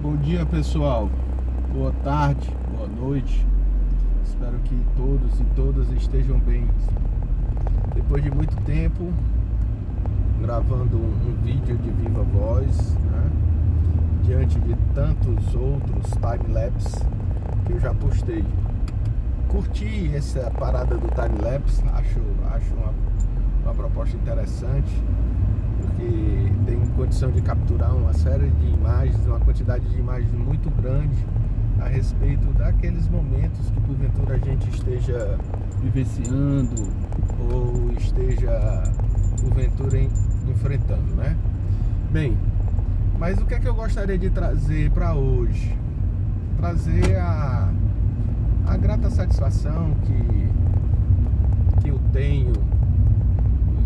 Bom dia, pessoal. Boa tarde, boa noite. Espero que todos e todas estejam bem. Depois de muito tempo gravando um vídeo de viva voz, né? Diante de tantos outros time-lapse que eu já postei. Curti essa parada do time-lapse, acho uma proposta interessante, porque tem condição de capturar uma série de imagens, uma quantidade de imagens muito grande a respeito daqueles momentos que porventura a gente esteja vivenciando ou esteja porventura enfrentando, né? Bem, mas o que é que eu gostaria de trazer para hoje? Trazer a grata satisfação que eu tenho,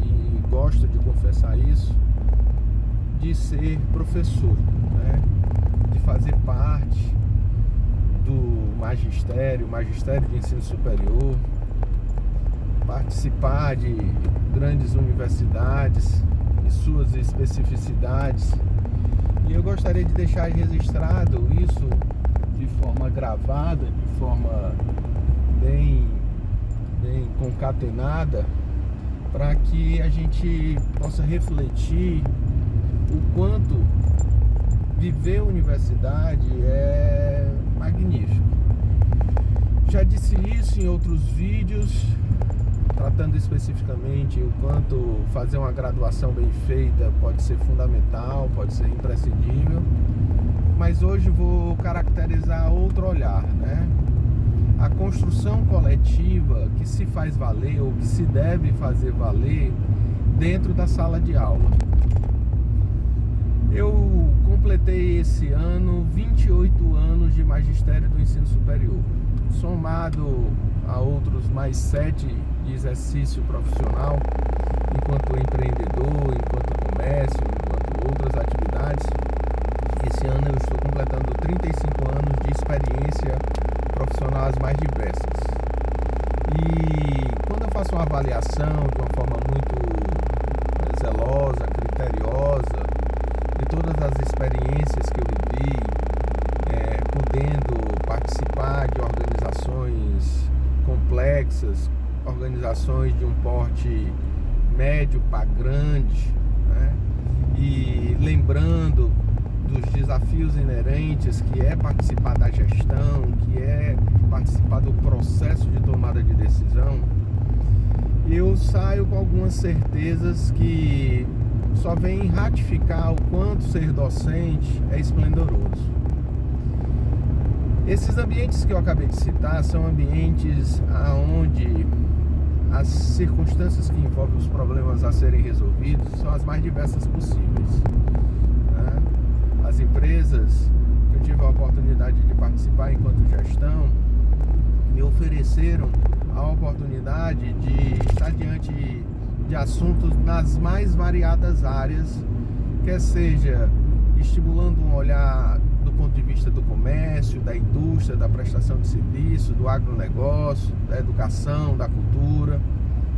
e gosto de confessar isso, de ser professor, né? De fazer parte do magistério de ensino superior, participar de grandes universidades e suas especificidades. E eu gostaria de deixar registrado isso de forma gravada, de forma bem concatenada, para que a gente possa refletir o quanto viver a universidade é magnífico. Já disse isso em outros vídeos, tratando especificamente o quanto fazer uma graduação bem feita pode ser fundamental, pode ser imprescindível, mas hoje vou caracterizar outro olhar, né? A construção coletiva que se faz valer, ou que se deve fazer valer dentro da sala de aula. Eu completei esse ano 28 anos de magistério do ensino superior, somado a outros mais 7 de exercício profissional, enquanto empreendedor, enquanto comércio, enquanto outras atividades. Esse ano eu estou completando 35 anos de experiência profissional as mais diversas. E quando eu faço uma avaliação de uma forma muito zelosa, criteriosa, de todas as experiências que eu vivi, podendo participar de organizações complexas, organizações de um porte médio para grande, né? E lembrando dos desafios inerentes que é participar da gestão, que é participar do processo de tomada de decisão, eu saio com algumas certezas que só vem ratificar o quanto ser docente é esplendoroso. Esses ambientes que eu acabei de citar são ambientes onde as circunstâncias que envolvem os problemas a serem resolvidos são as mais diversas possíveis, né? As empresas que eu tive a oportunidade de participar enquanto gestão me ofereceram a oportunidade de estar diante de assuntos nas mais variadas áreas, quer seja estimulando um olhar do ponto de vista do comércio, da indústria, da prestação de serviço, do agronegócio, da educação, da cultura.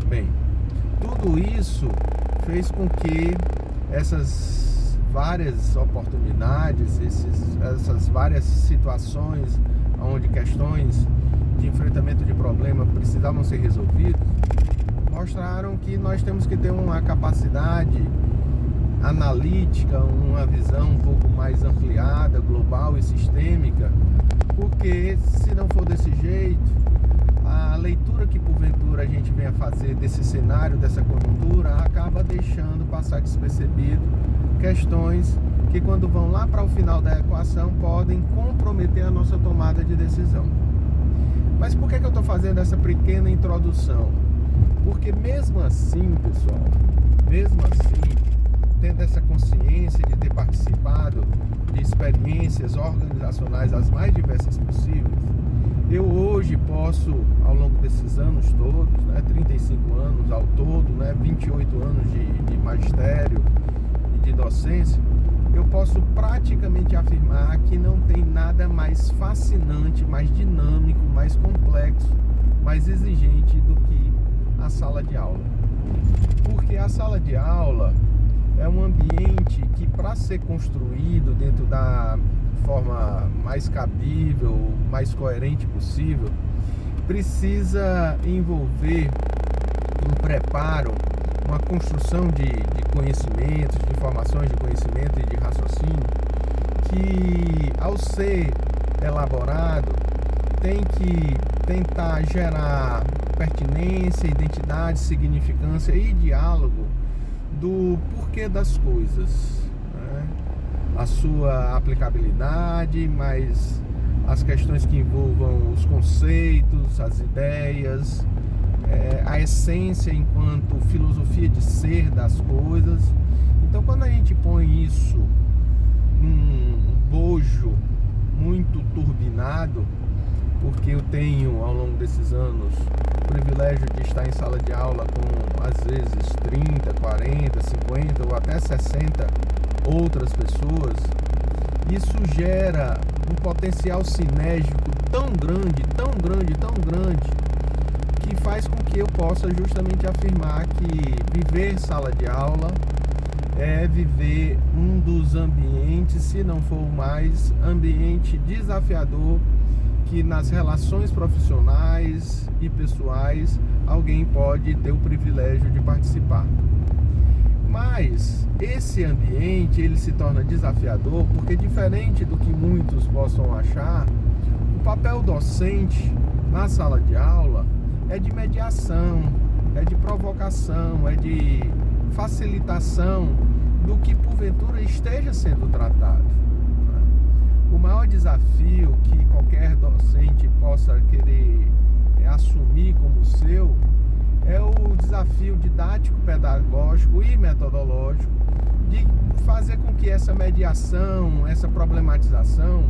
Bem, tudo isso fez com que essas várias oportunidades, essas várias situações onde questões de enfrentamento de problema precisavam ser resolvidas, mostraram que nós temos que ter uma capacidade analítica, uma visão um pouco mais ampliada, global e sistêmica, porque se não for desse jeito, a leitura que porventura a gente venha fazer desse cenário, dessa conjuntura, acaba deixando passar despercebido questões que, quando vão lá para o final da equação, podem comprometer a nossa tomada de decisão. Mas por que eu estou fazendo essa pequena introdução? Porque mesmo assim, pessoal, mesmo assim, tendo essa consciência de ter participado de experiências organizacionais as mais diversas possíveis, eu hoje posso, ao longo desses anos todos, né, 35 anos ao todo, né, 28 anos de magistério e de docência, eu posso praticamente afirmar que não tem nada mais fascinante, mais dinâmico, mais complexo, mais exigente do que a sala de aula. Porque a sala de aula é um ambiente que, para ser construído dentro da forma mais cabível, mais coerente possível, precisa envolver um preparo, uma construção de conhecimentos, de informações, de conhecimento e de raciocínio, que, ao ser elaborado, tem que tentar gerar pertinência, identidade, significância e diálogo do porquê das coisas, né? A sua aplicabilidade, mas as questões que envolvam os conceitos, as ideias, a essência enquanto filosofia de ser das coisas. Então, quando a gente põe isso num bojo muito turbinado, porque eu tenho, ao longo desses anos, o privilégio de estar em sala de aula com, às vezes, 30, 40, 50 ou até 60 outras pessoas, isso gera um potencial sinérgico tão grande, tão grande, tão grande, que faz com que eu possa justamente afirmar que viver sala de aula é viver um dos ambientes, se não for o mais, ambiente desafiador que nas relações profissionais e pessoais alguém pode ter o privilégio de participar. Mas esse ambiente, ele se torna desafiador porque, diferente do que muitos possam achar, o papel docente na sala de aula é de mediação, é de provocação, é de facilitação do que porventura esteja sendo tratado. O maior desafio que qualquer docente possa querer assumir como seu é o desafio didático, pedagógico e metodológico de fazer com que essa mediação, essa problematização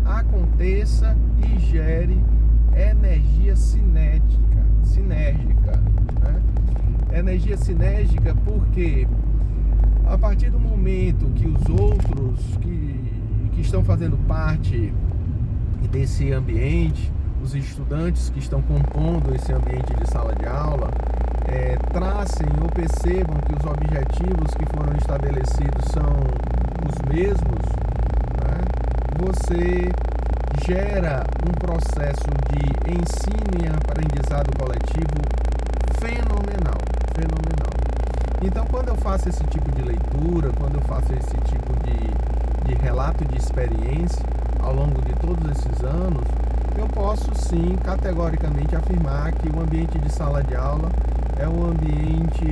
aconteça e gere energia sinérgica, né? Energia sinérgica porque a partir do momento que os outros que estão fazendo parte desse ambiente, os estudantes que estão compondo esse ambiente de sala de aula, tracem ou percebam que os objetivos que foram estabelecidos são os mesmos, né? Você gera um processo de ensino e aprendizado coletivo fenomenal. Então, quando eu faço esse tipo de leitura, quando eu faço esse tipo de relato de experiência ao longo de todos esses anos, eu posso sim categoricamente afirmar que o ambiente de sala de aula é o ambiente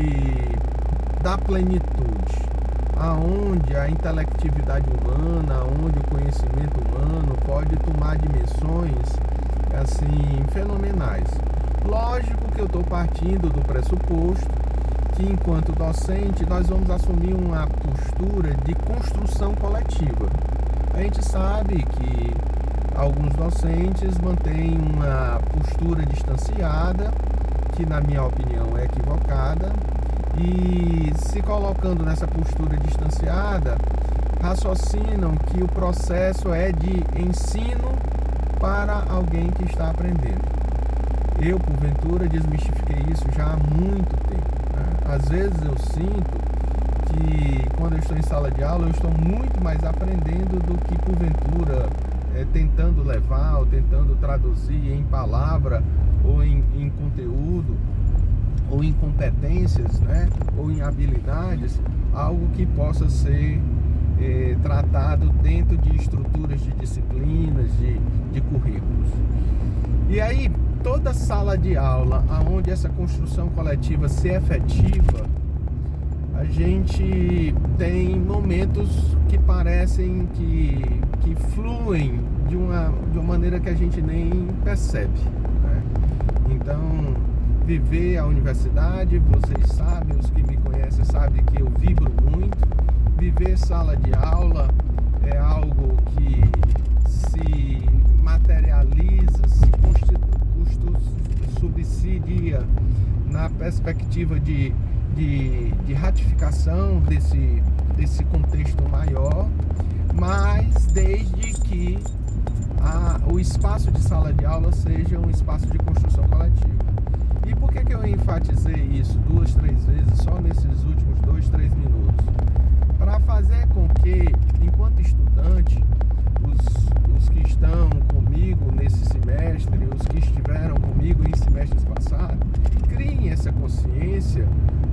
da plenitude, aonde a intelectividade humana, aonde o conhecimento humano pode tomar dimensões assim fenomenais. Lógico que eu estou partindo do pressuposto que, enquanto docente, nós vamos assumir uma postura de construção coletiva. A gente sabe que alguns docentes mantêm uma postura distanciada, que na minha opinião é equivocada, e se colocando nessa postura distanciada, raciocinam que o processo é de ensino para alguém que está aprendendo. Eu, porventura, desmistifiquei isso já há muito tempo, né? Às vezes eu sinto que quando eu estou em sala de aula eu estou muito mais aprendendo do que, porventura, tentando levar ou tentando traduzir em palavra ou em conteúdo ou em competências, né? Ou em habilidades, algo que possa ser tratado dentro de estruturas de disciplinas, de currículos. E aí, toda sala de aula onde essa construção coletiva se efetiva, a gente tem momentos que parecem que fluem de uma maneira que a gente nem percebe, né? Então, viver a universidade, vocês sabem, os que me conhecem sabem que eu vibro muito. Viver sala de aula é algo que se materializa, se subsidia na perspectiva de ratificação desse contexto maior, mas desde que o espaço de sala de aula seja um espaço de construção coletiva. E por que eu enfatizei isso 2, 3 vezes só nesses últimos 2, 3 minutos? para fazer com que, enquanto estudante, os que estão comigo nesse semestre, os que estiveram comigo em semestres passados, criem essa consciência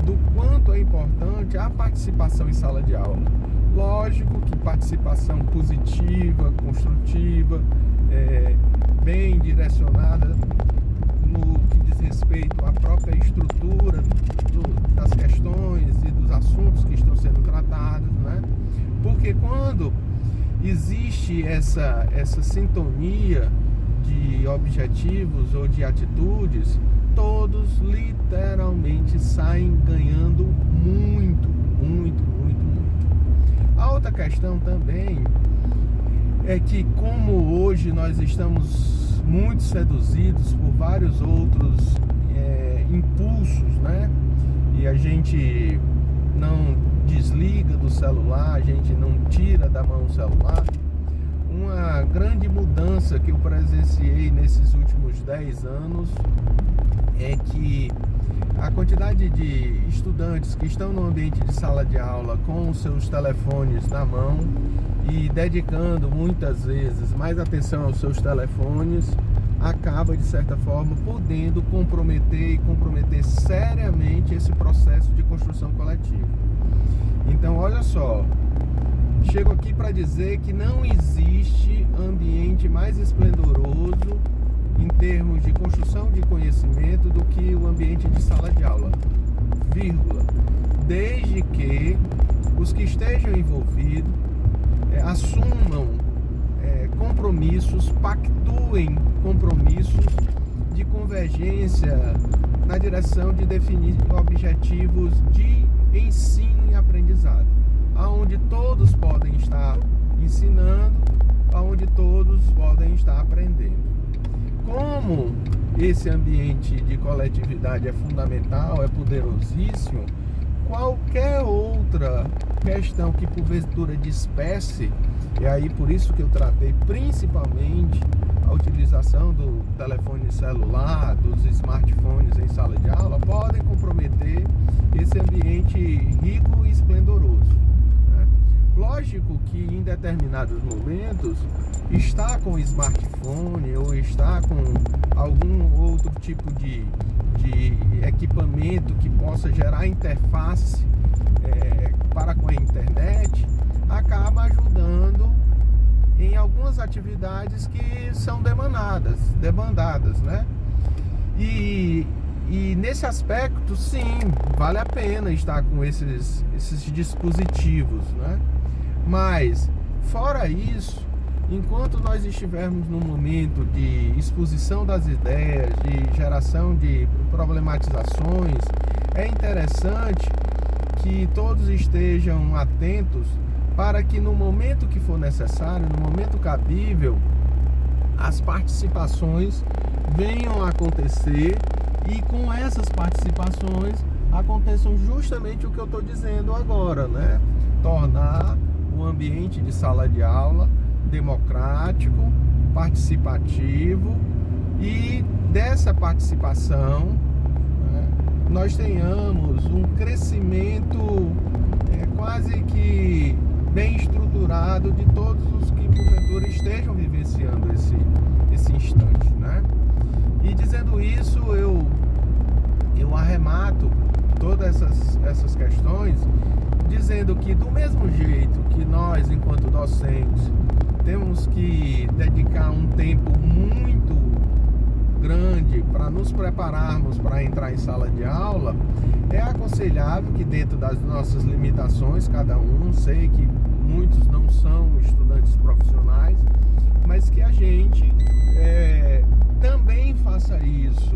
do quanto é importante a participação em sala de aula. Lógico que participação positiva, construtiva, bem direcionada no que diz respeito à própria estrutura das questões e dos assuntos que estão sendo tratados, né? Porque quando existe essa sintonia de objetivos ou de atitudes, todos literalmente saem ganhando muito, muito, muito, muito. A outra questão também é que, como hoje nós estamos muito seduzidos por vários outros impulsos, né? E a gente não desliga do celular, a gente não tira da mão o celular. Uma grande mudança que eu presenciei nesses últimos 10 anos é que a quantidade de estudantes que estão no ambiente de sala de aula com os seus telefones na mão e dedicando muitas vezes mais atenção aos seus telefones, acaba de certa forma podendo comprometer seriamente esse processo de construção coletiva. Então, olha só, chego aqui para dizer que não existe ambiente mais esplendoroso em termos de construção de conhecimento do que o ambiente de sala de aula, vírgula, desde que os que estejam envolvidos assumam compromissos, pactuem compromissos de convergência na direção de definir objetivos de ensino e aprendizado, aonde todos podem estar ensinando, aonde todos podem estar aprendendo. Como esse ambiente de coletividade é fundamental, é poderosíssimo, qualquer outra questão que porventura disperse, e aí por isso que eu tratei principalmente a utilização do telefone celular, dos smartphones em sala de aula, podem comprometer esse ambiente rico e esplendoroso, né? Lógico que em determinados momentos estar com smartphone ou estar com algum outro tipo de equipamento que possa gerar interface para com a internet acaba ajudando em algumas atividades que são demandadas, né? E nesse aspecto, sim, vale a pena estar com esses dispositivos, né? Mas, fora isso, enquanto nós estivermos num momento de exposição das ideias, de geração de problematizações, é interessante que todos estejam atentos para que no momento que for necessário, no momento cabível, as participações venham a acontecer e com essas participações aconteçam justamente o que eu estou dizendo agora, né? Tornar o ambiente de sala de aula democrático, participativo e dessa participação, né, nós tenhamos um crescimento quase que bem estruturado de todos os que porventura estejam vivenciando esse instante, né? E dizendo isso, eu arremato todas essas questões dizendo que do mesmo jeito que nós, enquanto docentes, temos que dedicar um tempo muito grande para nos prepararmos para entrar em sala de aula, é aconselhável que dentro das nossas limitações, cada um, sei que muitos não são estudantes profissionais, mas que a gente também faça isso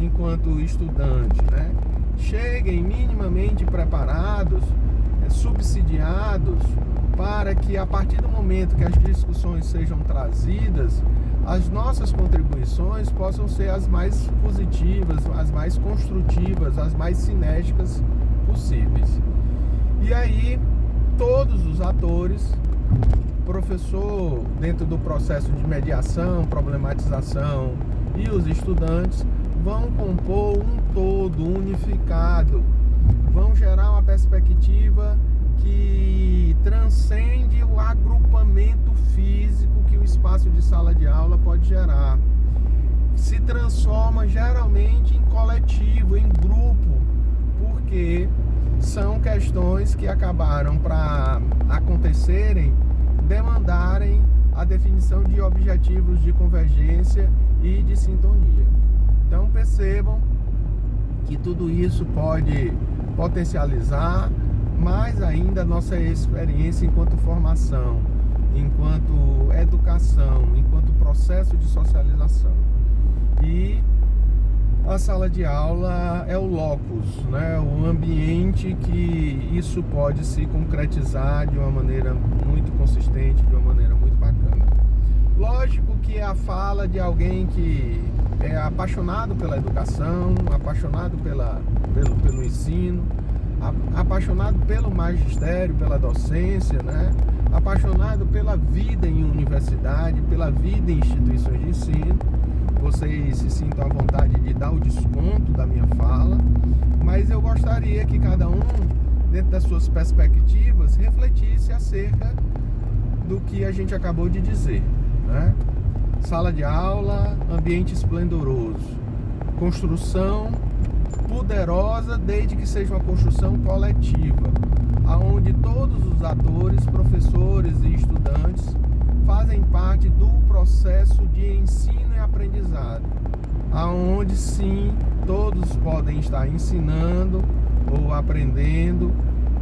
enquanto estudante, né? Cheguem minimamente preparados, subsidiados, para que a partir do momento que as discussões sejam trazidas, as nossas contribuições possam ser as mais positivas, as mais construtivas, as mais sinérgicas possíveis. E aí, todos os atores, professor dentro do processo de mediação, problematização e os estudantes vão compor um todo unificado, vão gerar uma perspectiva que transcende o agrupamento físico que o espaço de sala de aula pode gerar. Se transforma geralmente em coletivo, em grupo, porque são questões que acabaram para acontecerem, demandarem a definição de objetivos de convergência e de sintonia. Então percebam que tudo isso pode potencializar mais ainda a nossa experiência enquanto formação, enquanto educação, enquanto processo de socialização. E a sala de aula é o locus, né? O ambiente que isso pode se concretizar de uma maneira muito consistente, de uma maneira muito bacana. Lógico que é a fala de alguém que é apaixonado pela educação, apaixonado pelo ensino, apaixonado pelo magistério, pela docência, né? Apaixonado pela vida em universidade, pela vida em instituições de ensino. Vocês se sintam à vontade de dar o desconto da minha fala, mas eu gostaria que cada um, dentro das suas perspectivas, refletisse acerca do que a gente acabou de dizer, né? Sala de aula, ambiente esplendoroso, construção poderosa desde que seja uma construção coletiva, aonde todos os atores, professores e estudantes fazem parte do processo de ensino e aprendizado, aonde sim todos podem estar ensinando ou aprendendo,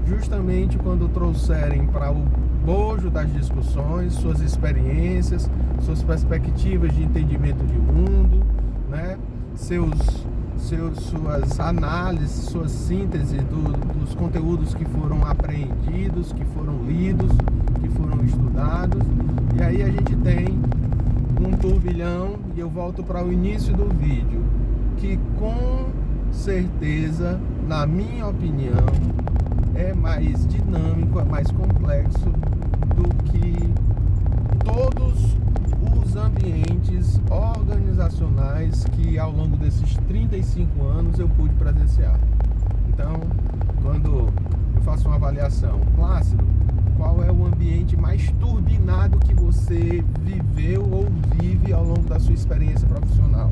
justamente quando trouxerem para o bojo das discussões suas experiências, suas perspectivas de entendimento de mundo, né? Suas análises, suas síntese dos conteúdos que foram apreendidos, que foram lidos, que foram estudados. E aí a gente tem um turbilhão, e eu volto para o início do vídeo, que com certeza, na minha opinião, é mais dinâmico, é mais complexo do que todos os ambientes organizacionais que ao longo desses 35 anos eu pude presenciar. Então, quando eu faço uma avaliação, Plácido, qual é o ambiente mais turbinado que você viveu ou vive ao longo da sua experiência profissional?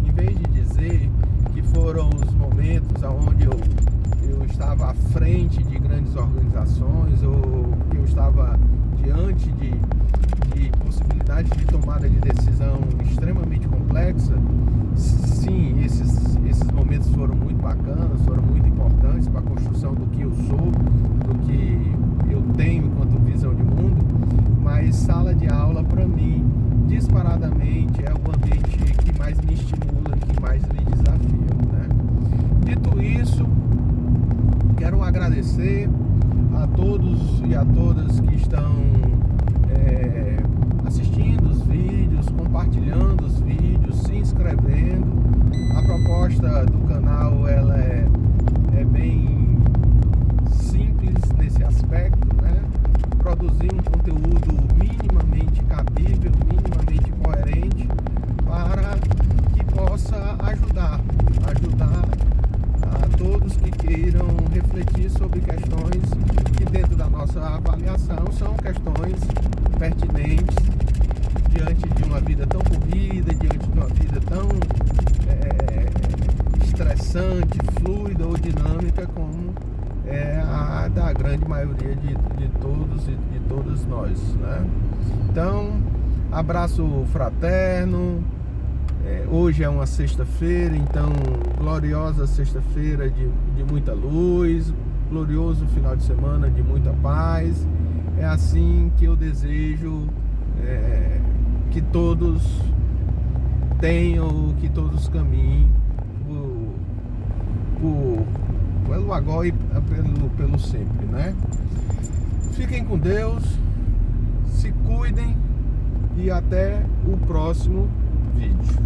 Em vez de dizer que foram os momentos onde eu estava à frente de grandes organizações, ou eu estava diante de possibilidades de tomada de decisão extremamente complexa, sim, esses momentos foram muito bacanas, foram muito importantes para a construção do que eu sou, do que eu tenho enquanto visão de mundo, mas sala de aula, para mim, disparadamente, é o ambiente que mais me estimula, que mais lhe desafia, né? Dito isso, quero agradecer a todos e a todas que estão assistindo os vídeos, compartilhando os vídeos, se inscrevendo. A proposta do canal ela é bem simples nesse aspecto, né? Produzir um conteúdo minimamente cabível, minimamente coerente, para que possa ajudar a todos que queiram refletir sobre questões que dentro da nossa avaliação são questões pertinentes diante de uma vida tão corrida, diante de uma vida tão estressante, fluida ou dinâmica como é a da grande maioria de todos e de todas nós, né? Então, abraço fraterno. Hoje é uma sexta-feira, então gloriosa sexta-feira de muita luz, glorioso final de semana de muita paz. É assim que eu desejo que todos tenham, que todos caminhem pelo agora e pelo sempre, né? Fiquem com Deus, se cuidem e até o próximo vídeo.